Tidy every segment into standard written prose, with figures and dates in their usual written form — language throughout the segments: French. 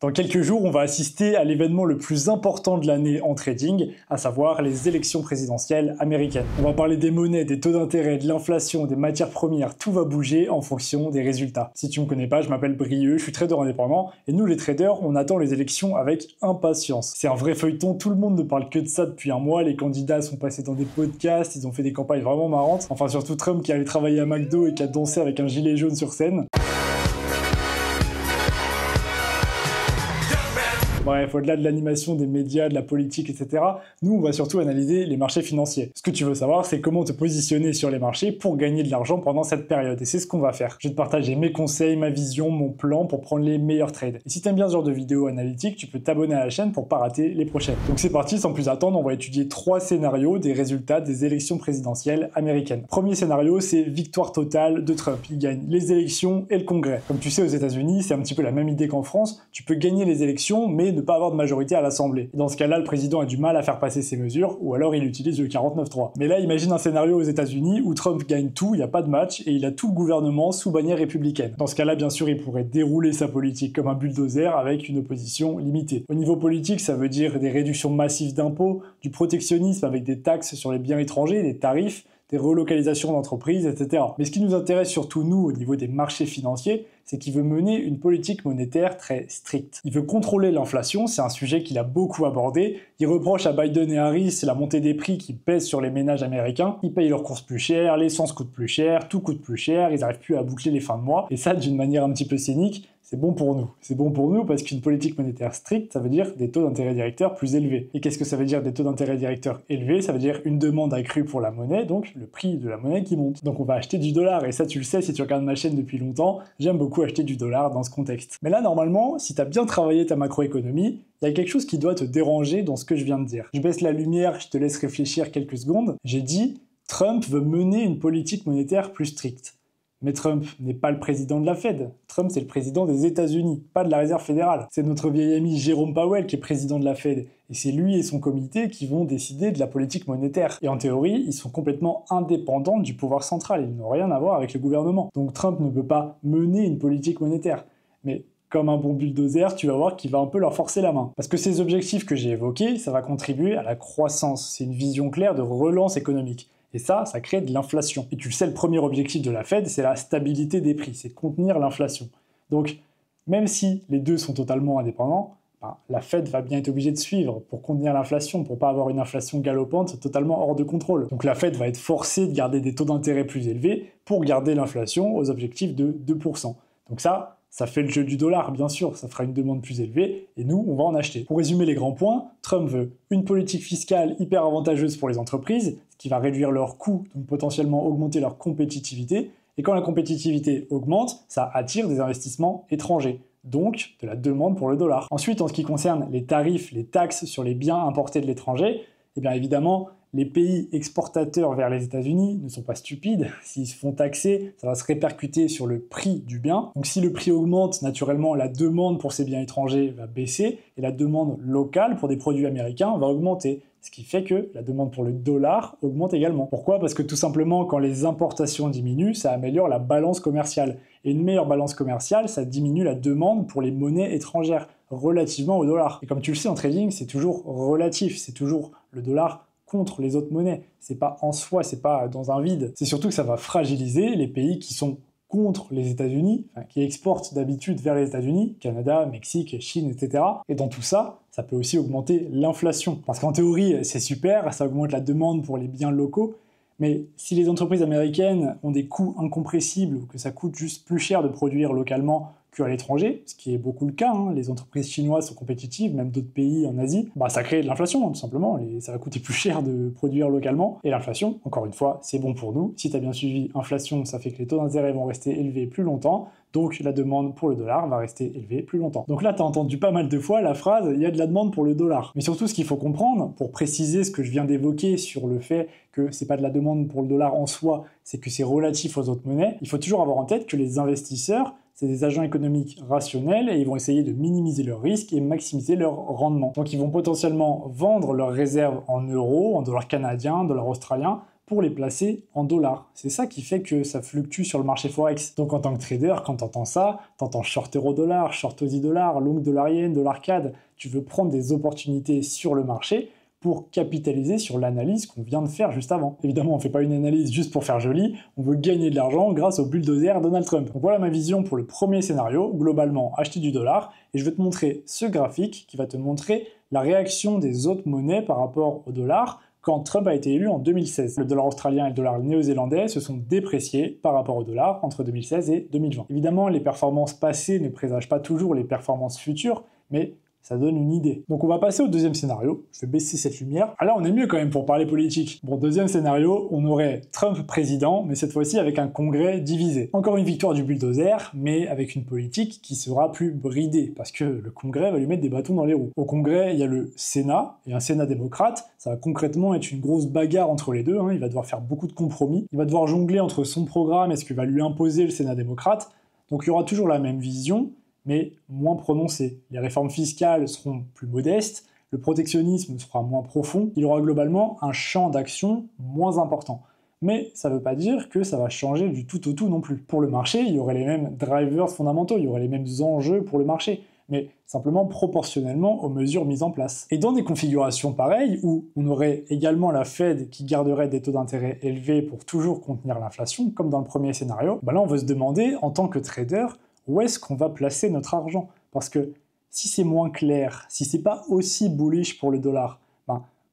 Dans quelques jours, on va assister à l'événement le plus important de l'année en trading, à savoir les élections présidentielles américaines. On va parler des monnaies, des taux d'intérêt, de l'inflation, des matières premières, tout va bouger en fonction des résultats. Si tu me connais pas, je m'appelle Brieux, je suis trader indépendant, et nous les traders, on attend les élections avec impatience. C'est un vrai feuilleton, tout le monde ne parle que de ça depuis un mois, les candidats sont passés dans des podcasts, ils ont fait des campagnes vraiment marrantes, enfin surtout Trump qui allait travailler à McDo et qui a dansé avec un gilet jaune sur scène. Bref, au-delà de l'animation des médias, de la politique, etc., nous, on va surtout analyser les marchés financiers. Ce que tu veux savoir, c'est comment te positionner sur les marchés pour gagner de l'argent pendant cette période. Et c'est ce qu'on va faire. Je vais te partager mes conseils, ma vision, mon plan pour prendre les meilleurs trades. Et si t'aimes bien ce genre de vidéos analytiques, tu peux t'abonner à la chaîne pour pas rater les prochaines. Donc c'est parti, sans plus attendre, on va étudier 3 scénarios des résultats des élections présidentielles américaines. Premier scénario, c'est victoire totale de Trump. Il gagne les élections et le Congrès. Comme tu sais, aux États-Unis, c'est un petit peu la même idée qu'en France. Tu peux gagner les élections, mais ne pas avoir de majorité à l'Assemblée. Dans ce cas-là, le président a du mal à faire passer ses mesures, ou alors il utilise le 49.3. Mais là, imagine un scénario aux États-Unis où Trump gagne tout, il n'y a pas de match, et il a tout le gouvernement sous bannière républicaine. Dans ce cas-là, bien sûr, il pourrait dérouler sa politique comme un bulldozer avec une opposition limitée. Au niveau politique, ça veut dire des réductions massives d'impôts, du protectionnisme avec des taxes sur les biens étrangers, des tarifs, des relocalisations d'entreprises, etc. Mais ce qui nous intéresse surtout, nous, au niveau des marchés financiers, c'est qu'il veut mener une politique monétaire très stricte. Il veut contrôler l'inflation, c'est un sujet qu'il a beaucoup abordé. Il reproche à Biden et Harris la montée des prix qui pèse sur les ménages américains. Ils payent leurs courses plus cher, l'essence coûte plus cher, tout coûte plus cher, ils n'arrivent plus à boucler les fins de mois. Et ça, d'une manière un petit peu cynique, c'est bon pour nous. C'est bon pour nous parce qu'une politique monétaire stricte, ça veut dire des taux d'intérêt directeurs plus élevés. Et qu'est-ce que ça veut dire des taux d'intérêt directeurs élevés? Ça veut dire une demande accrue pour la monnaie, donc le prix de la monnaie qui monte. Donc on va acheter du dollar, et ça tu le sais si tu regardes ma chaîne depuis longtemps, j'aime beaucoup acheter du dollar dans ce contexte. Mais là normalement, si tu as bien travaillé ta macroéconomie, il y a quelque chose qui doit te déranger dans ce que je viens de dire. Je baisse la lumière, je te laisse réfléchir quelques secondes. J'ai dit, Trump veut mener une politique monétaire plus stricte. Mais Trump n'est pas le président de la Fed. Trump, c'est le président des États-Unis, pas de la Réserve fédérale. C'est notre vieil ami Jérôme Powell qui est président de la Fed. Et c'est lui et son comité qui vont décider de la politique monétaire. Et en théorie, ils sont complètement indépendants du pouvoir central. Ils n'ont rien à voir avec le gouvernement. Donc Trump ne peut pas mener une politique monétaire. Mais comme un bon bulldozer, tu vas voir qu'il va un peu leur forcer la main. Parce que ces objectifs que j'ai évoqués, ça va contribuer à la croissance. C'est une vision claire de relance économique. Et ça crée de l'inflation. Et tu le sais, le premier objectif de la Fed, c'est la stabilité des prix, c'est contenir l'inflation. Donc, même si les deux sont totalement indépendants, la Fed va bien être obligée de suivre pour contenir l'inflation, pour pas avoir une inflation galopante totalement hors de contrôle. Donc la Fed va être forcée de garder des taux d'intérêt plus élevés pour garder l'inflation aux objectifs de 2%. Donc ça fait le jeu du dollar, bien sûr, ça fera une demande plus élevée, et nous, on va en acheter. Pour résumer les grands points, Trump veut une politique fiscale hyper avantageuse pour les entreprises, ce qui va réduire leurs coûts, donc potentiellement augmenter leur compétitivité, et quand la compétitivité augmente, ça attire des investissements étrangers, donc de la demande pour le dollar. Ensuite, en ce qui concerne les tarifs, les taxes sur les biens importés de l'étranger, eh bien évidemment, les pays exportateurs vers les États-Unis ne sont pas stupides. S'ils se font taxer, ça va se répercuter sur le prix du bien. Donc si le prix augmente, naturellement, la demande pour ces biens étrangers va baisser et la demande locale pour des produits américains va augmenter. Ce qui fait que la demande pour le dollar augmente également. Pourquoi? Parce que tout simplement, quand les importations diminuent, ça améliore la balance commerciale. Et une meilleure balance commerciale, ça diminue la demande pour les monnaies étrangères relativement au dollar. Et comme tu le sais, en trading, c'est toujours relatif. C'est toujours le dollar contre les autres monnaies. C'est pas en soi, c'est pas dans un vide. C'est surtout que ça va fragiliser les pays qui sont contre les États-Unis, qui exportent d'habitude vers les États-Unis, Canada, Mexique, Chine, etc. Et dans tout ça, ça peut aussi augmenter l'inflation. Parce qu'en théorie, c'est super, ça augmente la demande pour les biens locaux, mais si les entreprises américaines ont des coûts incompressibles, ou que ça coûte juste plus cher de produire localement qu'à l'étranger, ce qui est beaucoup le cas, les entreprises chinoises sont compétitives, même d'autres pays en Asie, ça crée de l'inflation, tout simplement, ça va coûter plus cher de produire localement, et l'inflation, encore une fois, c'est bon pour nous. Si tu as bien suivi, inflation, ça fait que les taux d'intérêt vont rester élevés plus longtemps, donc la demande pour le dollar va rester élevée plus longtemps. Donc là, tu as entendu pas mal de fois la phrase « il y a de la demande pour le dollar ». Mais surtout, ce qu'il faut comprendre, pour préciser ce que je viens d'évoquer sur le fait que c'est pas de la demande pour le dollar en soi, c'est que c'est relatif aux autres monnaies, il faut toujours avoir en tête que les investisseurs, c'est des agents économiques rationnels et ils vont essayer de minimiser leurs risques et maximiser leur rendement. Donc ils vont potentiellement vendre leurs réserves en euros, en dollars canadiens, en dollars australiens, pour les placer en dollars. C'est ça qui fait que ça fluctue sur le marché Forex. Donc en tant que trader, quand t'entends ça, t'entends short euro-dollar, short Aussie-dollar, long dollar yen, dollar CAD, tu veux prendre des opportunités sur le marché pour capitaliser sur l'analyse qu'on vient de faire juste avant. Évidemment, on ne fait pas une analyse juste pour faire joli, on veut gagner de l'argent grâce au bulldozer Donald Trump. Donc voilà ma vision pour le premier scénario, globalement acheter du dollar, et je vais te montrer ce graphique qui va te montrer la réaction des autres monnaies par rapport au dollar quand Trump a été élu en 2016. Le dollar australien et le dollar néo-zélandais se sont dépréciés par rapport au dollar entre 2016 et 2020. Évidemment, les performances passées ne présagent pas toujours les performances futures, mais ça donne une idée. Donc on va passer au deuxième scénario. Je vais baisser cette lumière. Ah là, on est mieux quand même pour parler politique. Bon, deuxième scénario, on aurait Trump président, mais cette fois-ci avec un congrès divisé. Encore une victoire du bulldozer, mais avec une politique qui sera plus bridée, parce que le congrès va lui mettre des bâtons dans les roues. Au congrès, il y a le Sénat, et un Sénat démocrate. Ça va concrètement être une grosse bagarre entre les deux. Il va devoir faire beaucoup de compromis. Il va devoir jongler entre son programme et ce que va lui imposer le Sénat démocrate. Donc il y aura toujours la même vision, mais moins prononcée. Les réformes fiscales seront plus modestes, le protectionnisme sera moins profond, il aura globalement un champ d'action moins important. Mais ça ne veut pas dire que ça va changer du tout au tout non plus. Pour le marché, il y aurait les mêmes drivers fondamentaux, il y aurait les mêmes enjeux pour le marché, mais simplement proportionnellement aux mesures mises en place. Et dans des configurations pareilles, où on aurait également la Fed qui garderait des taux d'intérêt élevés pour toujours contenir l'inflation, comme dans le premier scénario, là on veut se demander, en tant que trader, où est-ce qu'on va placer notre argent? Parce que si c'est moins clair, si c'est pas aussi bullish pour le dollar,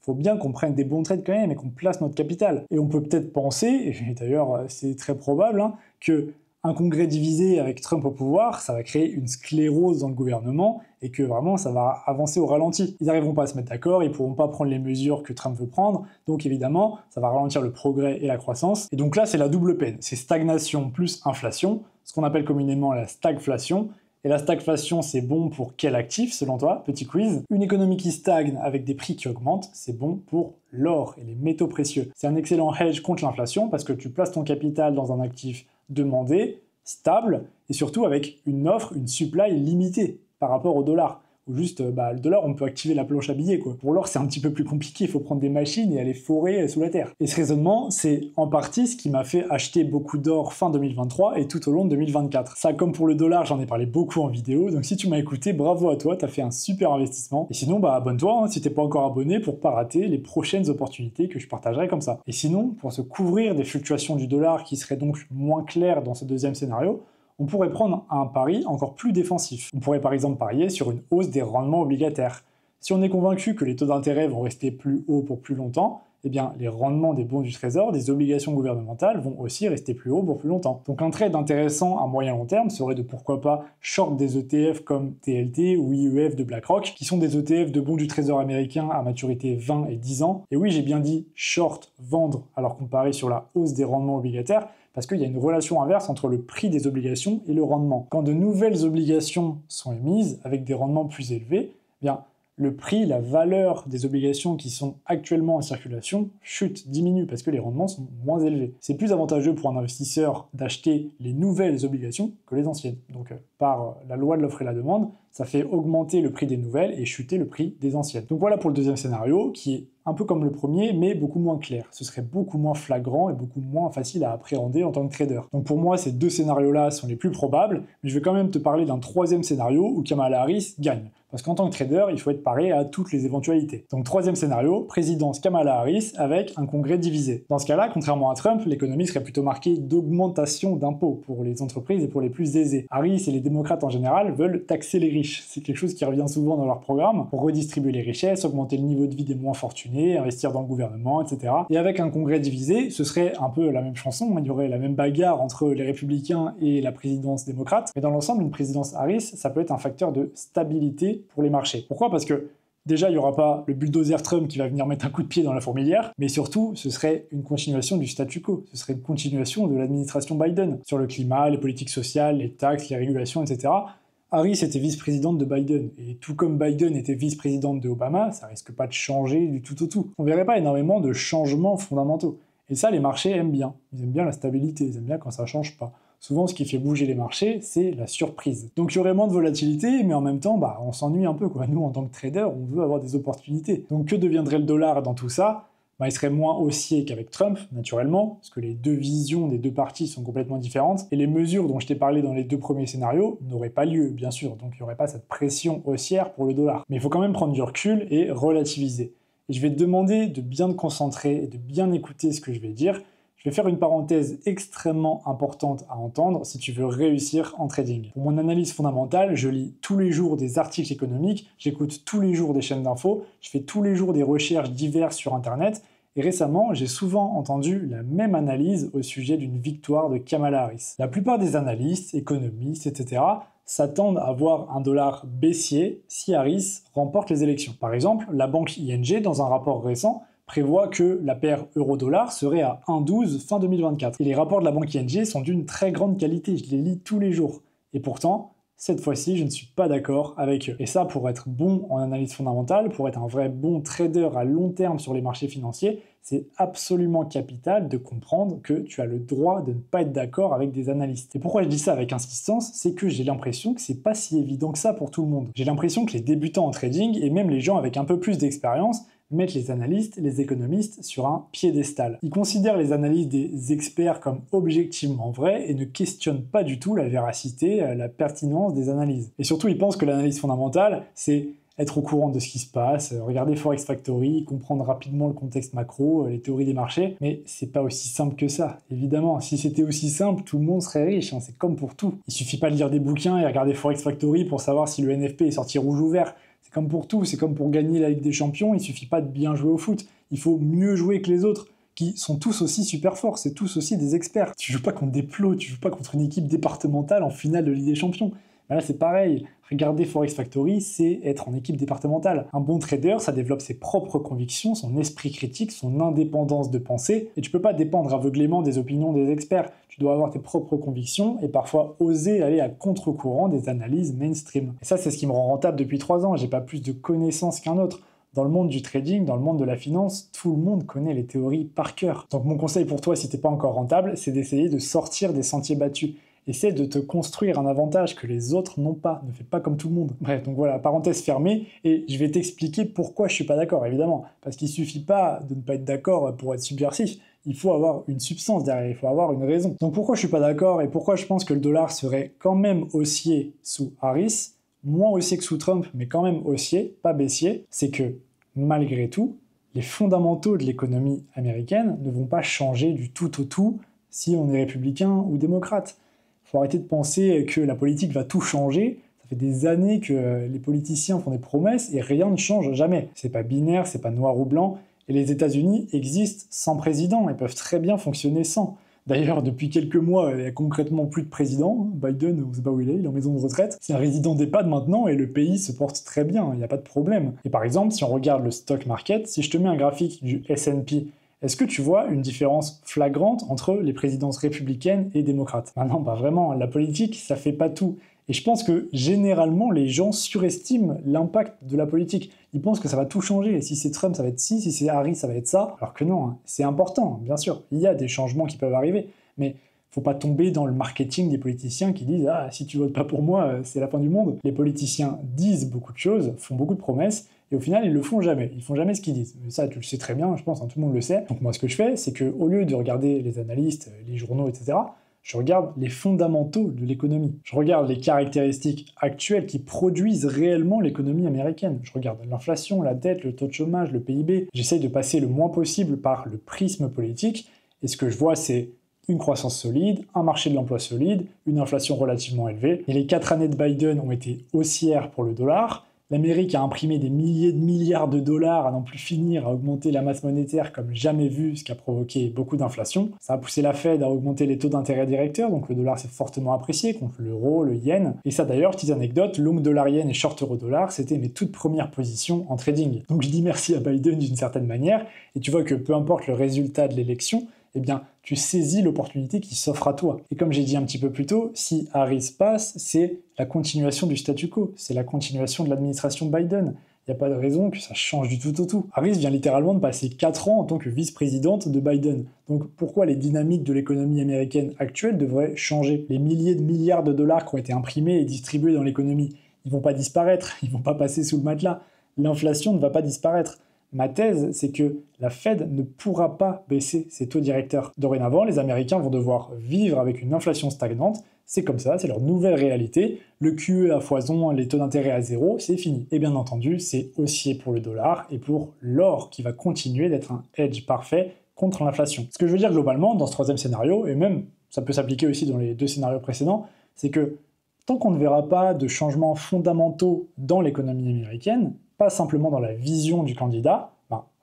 faut bien qu'on prenne des bons trades quand même et qu'on place notre capital. Et on peut peut-être penser, et d'ailleurs c'est très probable, que un congrès divisé avec Trump au pouvoir, ça va créer une sclérose dans le gouvernement et que vraiment ça va avancer au ralenti. Ils n'arriveront pas à se mettre d'accord, ils pourront pas prendre les mesures que Trump veut prendre, donc évidemment ça va ralentir le progrès et la croissance. Et donc là c'est la double peine, c'est stagnation plus inflation, ce qu'on appelle communément la stagflation. Et la stagflation, c'est bon pour quel actif, selon toi? Petit quiz. Une économie qui stagne avec des prix qui augmentent, c'est bon pour l'or et les métaux précieux. C'est un excellent hedge contre l'inflation parce que tu places ton capital dans un actif demandé, stable, et surtout avec une offre, une supply limitée par rapport au dollar. Ou juste, le dollar, on peut activer la planche à billets, quoi. Pour l'or, c'est un petit peu plus compliqué, il faut prendre des machines et aller forer sous la terre. Et ce raisonnement, c'est en partie ce qui m'a fait acheter beaucoup d'or fin 2023 et tout au long de 2024. Ça, comme pour le dollar, j'en ai parlé beaucoup en vidéo, donc si tu m'as écouté, bravo à toi, t'as fait un super investissement. Et sinon, abonne-toi, si t'es pas encore abonné, pour pas rater les prochaines opportunités que je partagerai comme ça. Et sinon, pour se couvrir des fluctuations du dollar qui seraient donc moins claires dans ce deuxième scénario, on pourrait prendre un pari encore plus défensif. On pourrait par exemple parier sur une hausse des rendements obligataires. Si on est convaincu que les taux d'intérêt vont rester plus hauts pour plus longtemps, eh bien les rendements des bons du trésor, des obligations gouvernementales vont aussi rester plus hauts pour plus longtemps. Donc un trade intéressant à moyen long terme serait de pourquoi pas short des ETF comme TLT ou IEF de BlackRock, qui sont des ETF de bons du trésor américain à maturité 20 et 10 ans. Et oui, j'ai bien dit short, vendre, alors qu'on parie sur la hausse des rendements obligataires, parce qu'il y a une relation inverse entre le prix des obligations et le rendement. Quand de nouvelles obligations sont émises avec des rendements plus élevés, eh bien le prix, la valeur des obligations qui sont actuellement en circulation chute, diminue, parce que les rendements sont moins élevés. C'est plus avantageux pour un investisseur d'acheter les nouvelles obligations que les anciennes. Donc par la loi de l'offre et la demande, ça fait augmenter le prix des nouvelles et chuter le prix des anciennes. Donc voilà pour le deuxième scénario, qui est un peu comme le premier, mais beaucoup moins clair. Ce serait beaucoup moins flagrant et beaucoup moins facile à appréhender en tant que trader. Donc pour moi, ces deux scénarios-là sont les plus probables, mais je vais quand même te parler d'un troisième scénario où Kamala Harris gagne. Parce qu'en tant que trader, il faut être paré à toutes les éventualités. Donc troisième scénario, présidence Kamala Harris avec un congrès divisé. Dans ce cas-là, contrairement à Trump, l'économie serait plutôt marquée d'augmentation d'impôts pour les entreprises et pour les plus aisés. Harris et les démocrates en général veulent taxer les riches. C'est quelque chose qui revient souvent dans leur programme, pour redistribuer les richesses, augmenter le niveau de vie des moins fortunés, investir dans le gouvernement, etc. Et avec un congrès divisé, ce serait un peu la même chanson, il y aurait la même bagarre entre les républicains et la présidence démocrate, mais dans l'ensemble, une présidence Harris, ça peut être un facteur de stabilité pour les marchés. Pourquoi? Parce que déjà, il n'y aura pas le bulldozer Trump qui va venir mettre un coup de pied dans la fourmilière, mais surtout, ce serait une continuation du statu quo, ce serait une continuation de l'administration Biden sur le climat, les politiques sociales, les taxes, les régulations, etc. Harris était vice-présidente de Biden, et tout comme Biden était vice-présidente de Obama, ça risque pas de changer du tout au tout. On verrait pas énormément de changements fondamentaux. Et ça, les marchés aiment bien. Ils aiment bien la stabilité, ils aiment bien quand ça change pas. Souvent, ce qui fait bouger les marchés, c'est la surprise. Donc il y aurait moins de volatilité, mais en même temps, on s'ennuie un peu, quoi. Nous, en tant que trader, on veut avoir des opportunités. Donc que deviendrait le dollar dans tout ça? il serait moins haussier qu'avec Trump, naturellement, parce que les deux visions des deux partis sont complètement différentes, et les mesures dont je t'ai parlé dans les deux premiers scénarios n'auraient pas lieu, bien sûr, donc il n'y aurait pas cette pression haussière pour le dollar. Mais il faut quand même prendre du recul et relativiser. Et je vais te demander de bien te concentrer et de bien écouter ce que je vais dire. Je vais faire une parenthèse extrêmement importante à entendre si tu veux réussir en trading. Pour mon analyse fondamentale, je lis tous les jours des articles économiques, j'écoute tous les jours des chaînes d'infos, je fais tous les jours des recherches diverses sur Internet, et récemment, j'ai souvent entendu la même analyse au sujet d'une victoire de Kamala Harris. La plupart des analystes, économistes, etc., s'attendent à voir un dollar baissier si Harris remporte les élections. Par exemple, la banque ING, dans un rapport récent, prévoit que la paire euro-dollar serait à 1,12 fin 2024. Et les rapports de la banque ING sont d'une très grande qualité, je les lis tous les jours. Et pourtant, cette fois-ci, je ne suis pas d'accord avec eux. Et ça, pour être bon en analyse fondamentale, pour être un vrai bon trader à long terme sur les marchés financiers, c'est absolument capital de comprendre que tu as le droit de ne pas être d'accord avec des analystes. Et pourquoi je dis ça avec insistance, c'est que j'ai l'impression que c'est pas si évident que ça pour tout le monde. J'ai l'impression que les débutants en trading, et même les gens avec un peu plus d'expérience, mettent les analystes, les économistes sur un piédestal. Ils considèrent les analyses des experts comme objectivement vraies et ne questionnent pas du tout la véracité, la pertinence des analyses. Et surtout, ils pensent que l'analyse fondamentale, c'est être au courant de ce qui se passe, regarder Forex Factory, comprendre rapidement le contexte macro, les théories des marchés, mais c'est pas aussi simple que ça, évidemment. Si c'était aussi simple, tout le monde serait riche, c'est comme pour tout. Il suffit pas de lire des bouquins et regarder Forex Factory pour savoir si le NFP est sorti rouge ou vert. C'est comme pour tout, c'est comme pour gagner la Ligue des Champions, il suffit pas de bien jouer au foot, il faut mieux jouer que les autres, qui sont tous aussi super forts, c'est tous aussi des experts. Tu joues pas contre des plots, tu joues pas contre une équipe départementale en finale de Ligue des Champions. Ben là c'est pareil, regarder Forex Factory, c'est être en équipe départementale. Un bon trader, ça développe ses propres convictions, son esprit critique, son indépendance de pensée, et tu peux pas dépendre aveuglément des opinions des experts. Tu dois avoir tes propres convictions et parfois oser aller à contre-courant des analyses mainstream. Et ça, c'est ce qui me rend rentable depuis 3 ans, j'ai pas plus de connaissances qu'un autre. Dans le monde du trading, dans le monde de la finance, tout le monde connaît les théories par cœur. Donc mon conseil pour toi, si t'es pas encore rentable, c'est d'essayer de sortir des sentiers battus. Essaie de te construire un avantage que les autres n'ont pas. Ne fais pas comme tout le monde. Bref, donc voilà, parenthèse fermée, et je vais t'expliquer pourquoi je suis pas d'accord, évidemment. Parce qu'il suffit pas de ne pas être d'accord pour être subversif. Il faut avoir une substance derrière, il faut avoir une raison. Donc pourquoi je suis pas d'accord et pourquoi je pense que le dollar serait quand même haussier sous Harris, moins haussier que sous Trump, mais quand même haussier, pas baissier, c'est que, malgré tout, les fondamentaux de l'économie américaine ne vont pas changer du tout au tout si on est républicain ou démocrate. Faut arrêter de penser que la politique va tout changer. Ça fait des années que les politiciens font des promesses et rien ne change jamais. C'est pas binaire, c'est pas noir ou blanc. Et les États-Unis existent sans président et peuvent très bien fonctionner sans. D'ailleurs, depuis quelques mois, il n'y a concrètement plus de président. Biden, on ne sait pas où il est en maison de retraite. C'est un résident d'EHPAD maintenant et le pays se porte très bien, il n'y a pas de problème. Et par exemple, si on regarde le stock market, si je te mets un graphique du S&P, est-ce que tu vois une différence flagrante entre les présidences républicaines et démocrates? Non, pas vraiment. La politique, ça fait pas tout. Et je pense que généralement, les gens surestiment l'impact de la politique. Ils pensent que ça va tout changer. Si c'est Trump, ça va être ci. Si c'est Harris, ça va être ça. Alors que non, c'est important, bien sûr. Il y a des changements qui peuvent arriver. Mais faut pas tomber dans le marketing des politiciens qui disent « Ah, si tu votes pas pour moi, c'est la fin du monde ». Les politiciens disent beaucoup de choses, font beaucoup de promesses, et au final, ils le font jamais. Ils font jamais ce qu'ils disent. Ça, tu le sais très bien, je pense, tout le monde le sait. Donc moi, ce que je fais, c'est qu'au lieu de regarder les analystes, les journaux, etc., je regarde les fondamentaux de l'économie. Je regarde les caractéristiques actuelles qui produisent réellement l'économie américaine. Je regarde l'inflation, la dette, le taux de chômage, le PIB. J'essaye de passer le moins possible par le prisme politique, et ce que je vois, c'est une croissance solide, un marché de l'emploi solide, une inflation relativement élevée. Et les 4 années de Biden ont été haussières pour le dollar. L'Amérique a imprimé des milliers de milliards de dollars à n'en plus finir, à augmenter la masse monétaire comme jamais vu, ce qui a provoqué beaucoup d'inflation. Ça a poussé la Fed à augmenter les taux d'intérêt directeurs, donc le dollar s'est fortement apprécié contre l'euro, le yen. Et ça d'ailleurs, petite anecdote, long dollar yen et short euro dollar, c'était mes toutes premières positions en trading. Donc je dis merci à Biden d'une certaine manière, et tu vois que peu importe le résultat de l'élection, eh bien, tu saisis l'opportunité qui s'offre à toi. Et comme j'ai dit un petit peu plus tôt, si Harris passe, c'est la continuation du statu quo, c'est la continuation de l'administration Biden. Il n'y a pas de raison que ça change du tout au tout. Harris vient littéralement de passer 4 ans en tant que vice-présidente de Biden. Donc pourquoi les dynamiques de l'économie américaine actuelle devraient changer? Les milliers de milliards de dollars qui ont été imprimés et distribués dans l'économie, ils vont pas disparaître, ils vont pas passer sous le matelas. L'inflation ne va pas disparaître. Ma thèse, c'est que la Fed ne pourra pas baisser ses taux directeurs. Dorénavant, les Américains vont devoir vivre avec une inflation stagnante. C'est comme ça, c'est leur nouvelle réalité. Le QE à foison, les taux d'intérêt à zéro, c'est fini. Et bien entendu, c'est haussier pour le dollar et pour l'or qui va continuer d'être un hedge parfait contre l'inflation. Ce que je veux dire globalement dans ce troisième scénario, et même ça peut s'appliquer aussi dans les deux scénarios précédents, c'est que tant qu'on ne verra pas de changements fondamentaux dans l'économie américaine, pas simplement dans la vision du candidat,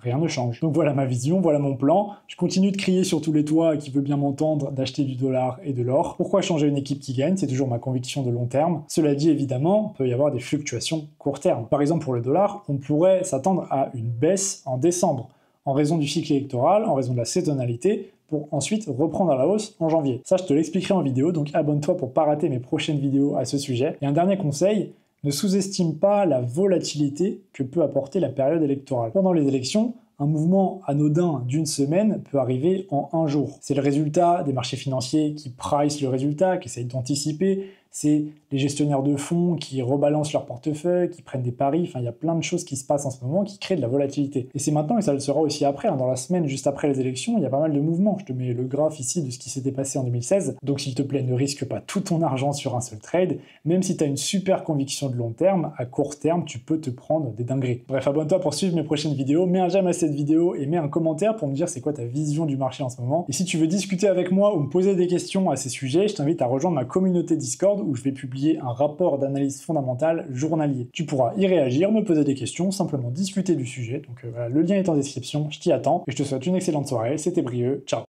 rien ne change. Donc voilà ma vision, voilà mon plan. Je continue de crier sur tous les toits qui veut bien m'entendre d'acheter du dollar et de l'or. Pourquoi changer une équipe qui gagne? C'est toujours ma conviction de long terme. Cela dit, évidemment, il peut y avoir des fluctuations court terme. Par exemple, pour le dollar, on pourrait s'attendre à une baisse en décembre, en raison du cycle électoral, en raison de la saisonnalité, pour ensuite reprendre à la hausse en janvier. Ça, je te l'expliquerai en vidéo, donc abonne-toi pour pas rater mes prochaines vidéos à ce sujet. Et un dernier conseil, ne sous-estime pas la volatilité que peut apporter la période électorale. Pendant les élections, un mouvement anodin d'une semaine peut arriver en un jour. C'est le résultat des marchés financiers qui price le résultat, qui essayent d'anticiper. C'est les gestionnaires de fonds qui rebalancent leur portefeuille, qui prennent des paris. Enfin, il y a plein de choses qui se passent en ce moment qui créent de la volatilité. Et c'est maintenant et ça le sera aussi après. Dans la semaine juste après les élections, il y a pas mal de mouvements. Je te mets le graphe ici de ce qui s'était passé en 2016. Donc s'il te plaît, ne risque pas tout ton argent sur un seul trade. Même si tu as une super conviction de long terme, à court terme, tu peux te prendre des dingueries. Bref, abonne-toi pour suivre mes prochaines vidéos. Mets un j'aime à cette vidéo et mets un commentaire pour me dire c'est quoi ta vision du marché en ce moment. Et si tu veux discuter avec moi ou me poser des questions à ces sujets, je t'invite à rejoindre ma communauté Discord où je vais publier un rapport d'analyse fondamentale journalier. Tu pourras y réagir, me poser des questions, simplement discuter du sujet. Donc voilà, le lien est en description, je t'y attends et je te souhaite une excellente soirée. C'était Brieux, ciao.